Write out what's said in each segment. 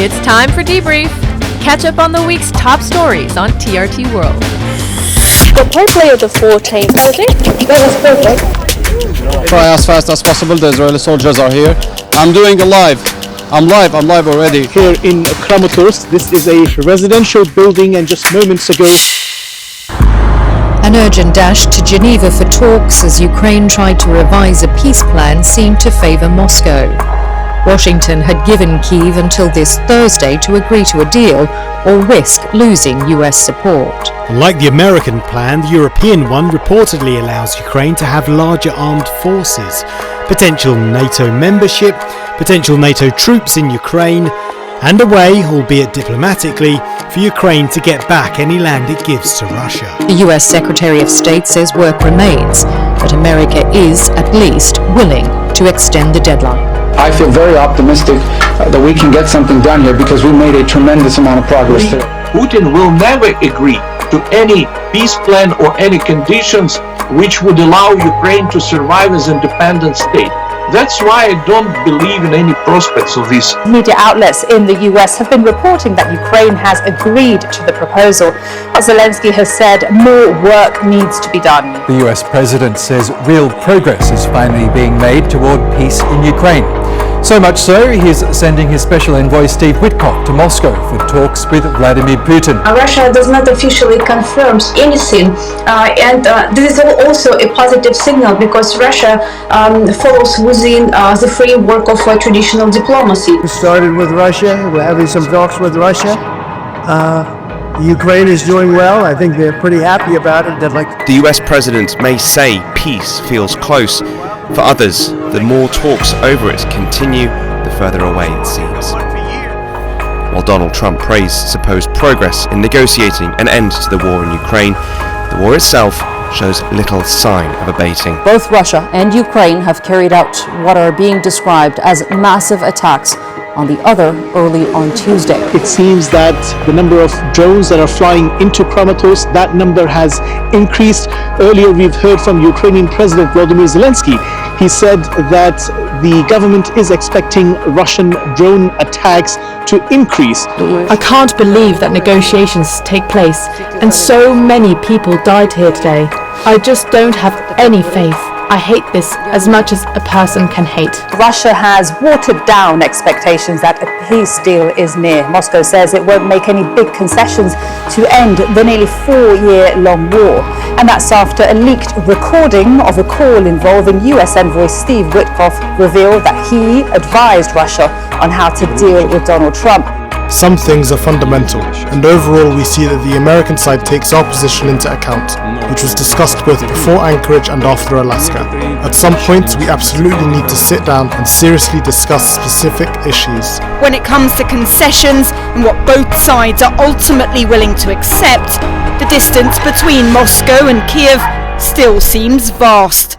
It's time for Debrief. Catch up on the week's top stories on TRT World. The play of the 14th, that was perfect. Try as fast as possible. The Israeli soldiers are here. I'm doing a live. I'm live already. Here in Kramatorsk, this is a residential building, and just moments ago, an urgent dash to Geneva for talks as Ukraine tried to revise a peace plan seemed to favor Moscow. Washington had given Kyiv until this Thursday to agree to a deal or risk losing US support. Unlike the American plan, the European one reportedly allows Ukraine to have larger armed forces, potential NATO membership, potential NATO troops in Ukraine, and a way, albeit diplomatically, for Ukraine to get back any land it gives to Russia. The US Secretary of State says work remains, but America is, at least, willing to extend the deadline. I feel very optimistic that we can get something done here because we made a tremendous amount of progress there. Putin will never agree to any peace plan or any conditions which would allow Ukraine to survive as an independent state. That's why I don't believe in any prospects of this. Media outlets in the US have been reporting that Ukraine has agreed to the proposal. Zelensky has said more work needs to be done. The US president says real progress is finally being made toward peace in Ukraine. So much so, he's sending his special envoy Steve Witkoff to Moscow for talks with Vladimir Putin. Russia does not officially confirm anything, and this is also a positive signal because Russia follows within the framework of traditional diplomacy. we started with Russia. We're having some talks with Russia. Ukraine is doing well. I think they're pretty happy about it. The US president may say peace feels close. For others, the more talks over it continue, the further away it seems. While Donald Trump praised supposed progress in negotiating an end to the war in Ukraine, the war itself shows little sign of abating. Both Russia and Ukraine have carried out what are being described as massive attacks on the other early on Tuesday. It seems that the number of drones that are flying into Kramatorsk, that number has increased. Earlier we've heard from Ukrainian President Volodymyr Zelensky. He said that the government is expecting Russian drone attacks to increase. I can't believe that negotiations take place and so many people died here today. I just don't have any faith. I hate this as much as a person can hate. Russia has watered down expectations that a peace deal is near. Moscow says it won't make any big concessions to end the nearly 4-year-long war. And that's after a leaked recording of a call involving US envoy Steve Witkoff revealed that he advised Russia on how to deal with Donald Trump. Some things are fundamental, and overall we see that the American side takes our position into account, which was discussed both before Anchorage and after Alaska. At some point, we absolutely need to sit down and seriously discuss specific issues. When it comes to concessions and what both sides are ultimately willing to accept, the distance between Moscow and Kyiv still seems vast.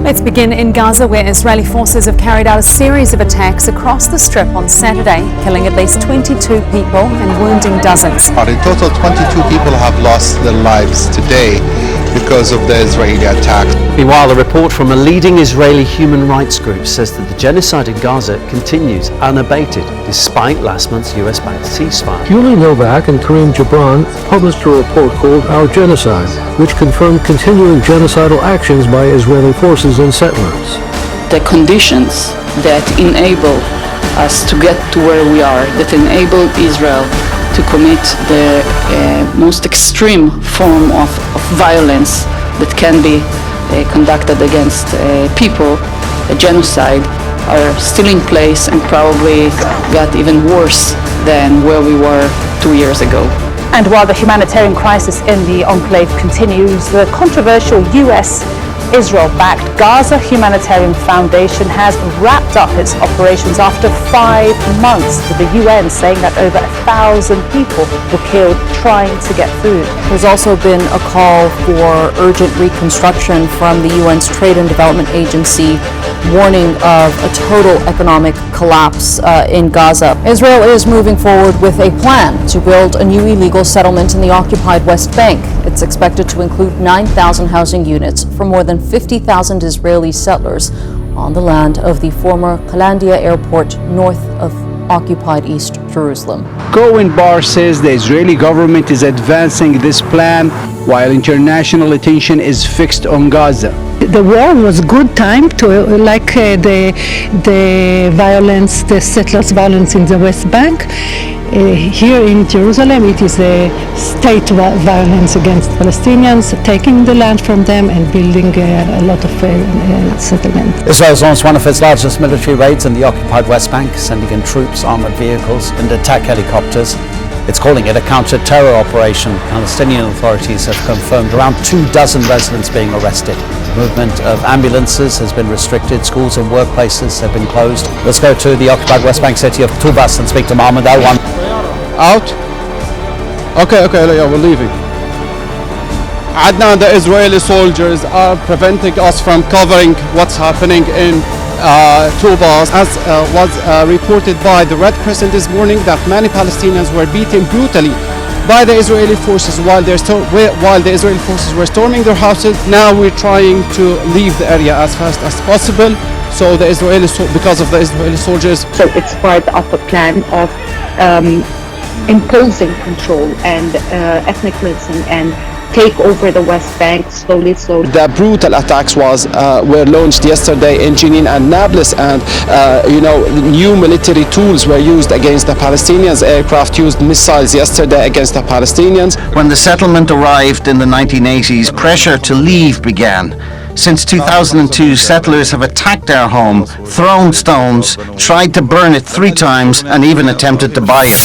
Let's begin in Gaza, where Israeli forces have carried out a series of attacks across the Strip on Saturday, killing at least 22 people and wounding dozens. In total, 22 people have lost their lives today because of the Israeli attacks. Meanwhile, a report from a leading Israeli human rights group says that the genocide in Gaza continues unabated despite last month's US-backed ceasefire. Julie Novak and Kareem Gibran published a report called Our Genocide, which confirmed continuing genocidal actions by Israeli forces and settlers. The conditions that enable us to get to where we are, that enable Israel to commit the most extreme form of violence that can be conducted against people, a genocide, are still in place and probably got even worse than where we were 2 years ago. And while the humanitarian crisis in the enclave continues, the controversial US Israel-backed Gaza Humanitarian Foundation has wrapped up its operations after 5 months, with the UN saying that over 1,000 people were killed trying to get food. There's also been a call for urgent reconstruction from the UN's Trade and Development Agency, warning of a total economic collapse in Gaza. Israel is moving forward with a plan to build a new illegal settlement in the occupied West Bank. It's expected to include 9,000 housing units for more than 50,000 Israeli settlers on the land of the former Kalandia airport north of occupied East Jerusalem. Cohen Barr says the Israeli government is advancing this plan while international attention is fixed on Gaza. The war was good time to the violence, the settlers' violence in the West Bank. Here in Jerusalem, it is a state violence against Palestinians, taking the land from them and building a lot of settlement. Israel has launched one of its largest military raids in the occupied West Bank, sending in troops, armored vehicles, and attack helicopters. It's calling it a counter-terror operation. Palestinian authorities have confirmed around 24 residents being arrested. Movement of ambulances has been restricted. Schools and workplaces have been closed. Let's go to the occupied West Bank city of Tubas and speak to Mohammed Al-Wan. Out? Okay, yeah, we're leaving. Adnan, the Israeli soldiers are preventing us from covering what's happening in Tubas. As was reported by the Red Crescent this morning, that many Palestinians were beaten brutally by the Israeli forces while the Israeli forces were storming their houses. Now we're trying to leave the area as fast as possible. So the because of the Israeli soldiers. So it's part of a plan of imposing control and ethnic cleansing and take over the West Bank slowly. The brutal attacks were launched yesterday in Jenin and Nablus, and new military tools were used against the Palestinians. Aircraft used missiles yesterday against the Palestinians. When the settlement arrived in the 1980s, pressure to leave began. Since 2002, settlers have attacked our home, thrown stones, tried to burn it 3 times, and even attempted to buy it.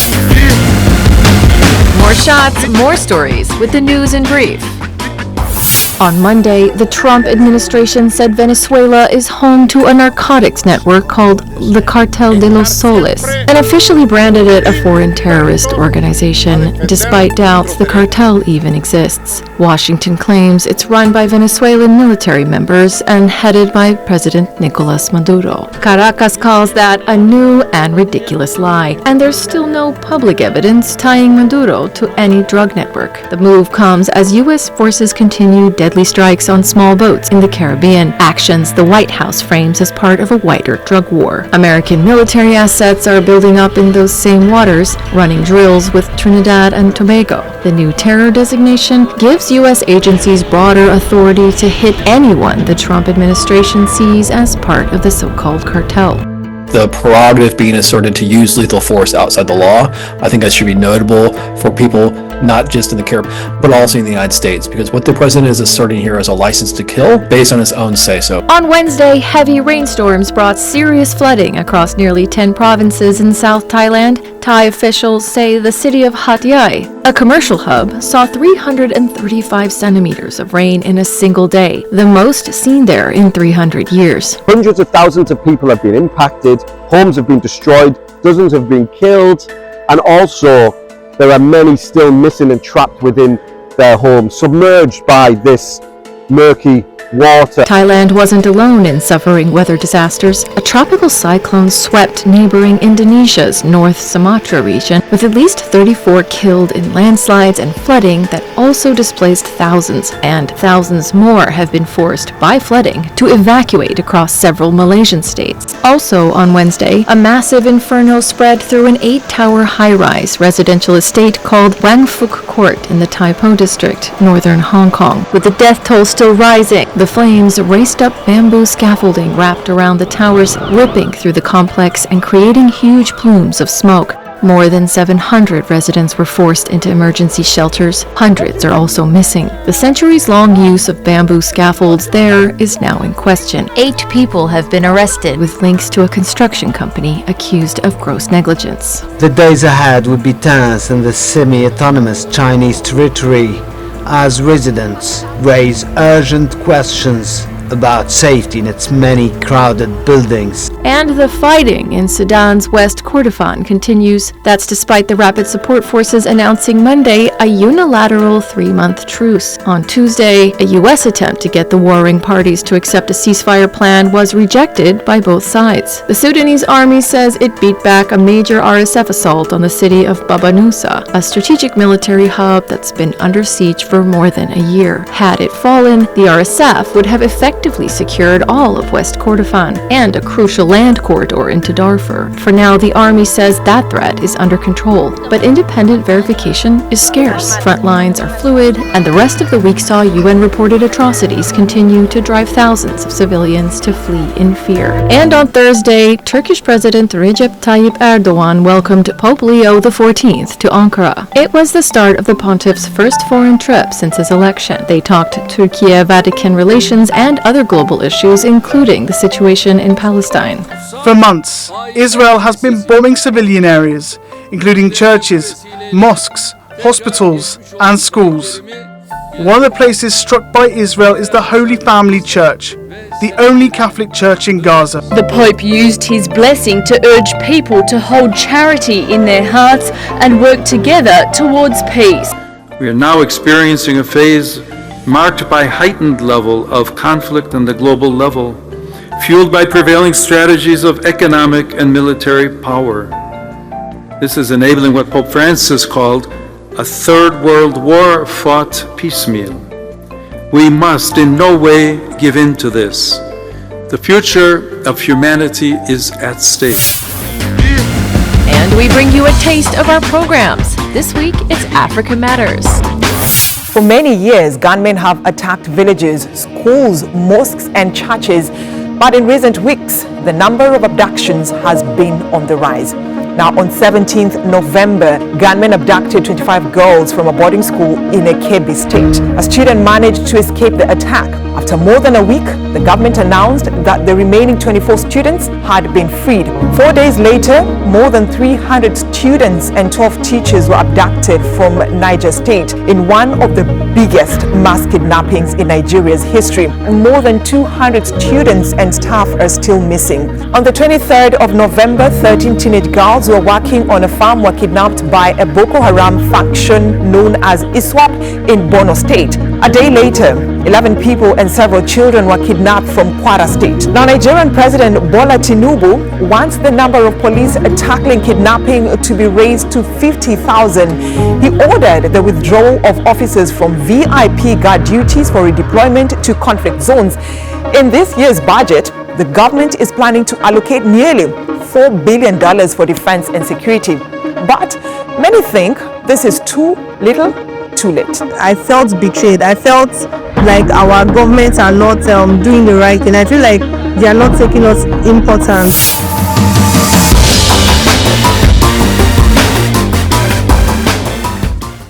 More shots, more stories with the news in brief. On Monday, the Trump administration said Venezuela is home to a narcotics network called the Cartel de los Soles, and officially branded it a foreign terrorist organization, despite doubts the cartel even exists. Washington claims it's run by Venezuelan military members and headed by President Nicolas Maduro. Caracas calls that a new and ridiculous lie, and there's still no public evidence tying Maduro to any drug network. The move comes as U.S. forces continue deadly strikes on small boats in the Caribbean, actions the White House frames as part of a wider drug war. American military assets are building up in those same waters, running drills with Trinidad and Tobago. The new terror designation gives U.S. agencies broader authority to hit anyone the Trump administration sees as part of the so-called cartel. The prerogative being asserted to use lethal force outside the law, I think that should be notable for people not just in the Caribbean, but also in the United States, because what the president is asserting here is a license to kill based on his own say-so. On Wednesday, heavy rainstorms brought serious flooding across nearly 10 provinces in South Thailand. Thai officials say the city of Hat Yai, a commercial hub, saw 335 centimeters of rain in a single day, the most seen there in 300 years. Hundreds of thousands of people have been impacted, homes have been destroyed, dozens have been killed, and also there are many still missing and trapped within their homes, submerged by this murky water. Thailand wasn't alone in suffering weather disasters. A tropical cyclone swept neighboring Indonesia's North Sumatra region, with at least 34 killed in landslides and flooding that also displaced thousands, and thousands more have been forced by flooding to evacuate across several Malaysian states. Also on Wednesday, a massive inferno spread through an 8-tower high-rise residential estate called Wang Fuk Court in the Tai Po district, northern Hong Kong. With the death toll still rising, the flames raced up bamboo scaffolding wrapped around the towers, ripping through the complex and creating huge plumes of smoke. More than 700 residents were forced into emergency shelters. Hundreds are also missing. The centuries-long use of bamboo scaffolds there is now in question. 8 people have been arrested, with links to a construction company accused of gross negligence. The days ahead would be tense in the semi-autonomous Chinese territory, as residents raise urgent questions about safety in its many crowded buildings. And the fighting in Sudan's West Kordofan continues. That's despite the Rapid Support Forces announcing Monday a unilateral 3-month truce. On Tuesday, a U.S. attempt to get the warring parties to accept a ceasefire plan was rejected by both sides. The Sudanese army says it beat back a major RSF assault on the city of Baba Nusa, a strategic military hub that's been under siege for more than a year. Had it fallen, the RSF would have effectively secured all of West Kordofan and a crucial land corridor into Darfur. For now, the army says that threat is under control, but independent verification is scarce. Front lines are fluid, and the rest of the week saw UN-reported atrocities continue to drive thousands of civilians to flee in fear. And on Thursday, Turkish President Recep Tayyip Erdogan welcomed Pope Leo XIV to Ankara. It was the start of the pontiff's first foreign trip since his election. They talked Turkey-Vatican relations and other global issues, including the situation in Palestine. For months, Israel has been bombing civilian areas, including churches, mosques, hospitals, and schools. One of the places struck by Israel is the Holy Family Church, the only Catholic church in Gaza. The Pope used his blessing to urge people to hold charity in their hearts and work together towards peace. We are now experiencing a phase marked by heightened level of conflict on the global level, fueled by prevailing strategies of economic and military power. This is enabling what Pope Francis called a third world war fought piecemeal. We must in no way give in to this. The future of humanity is at stake. And we bring you a taste of our programs. This week, it's Africa Matters. For many years, gunmen have attacked villages, schools, mosques, and churches. But in recent weeks, the number of abductions has been on the rise. Now, on 17th November, gunmen abducted 25 girls from a boarding school in a Kebbi state. A student managed to escape the attack. After more than a week, the government announced that the remaining 24 students had been freed. 4 days later, more than 300 students and 12 teachers were abducted from Niger State in one of the biggest mass kidnappings in Nigeria's history. More than 200 students and staff are still missing. On the 23rd of November, 13 teenage girls who were working on a farm were kidnapped by a Boko Haram faction known as ISWAP in Borno State. A day later, 11 people and several children were kidnapped from Kwara State. Now, Nigerian President Bola Tinubu wants the number of police tackling kidnapping to be raised to 50,000. He ordered the withdrawal of officers from VIP guard duties for redeployment to conflict zones. In this year's budget, the government is planning to allocate nearly $4 billion for defense and security. But many think this is too little, too late. I felt betrayed. I felt like our governments are not doing the right thing. I feel like they are not taking us important.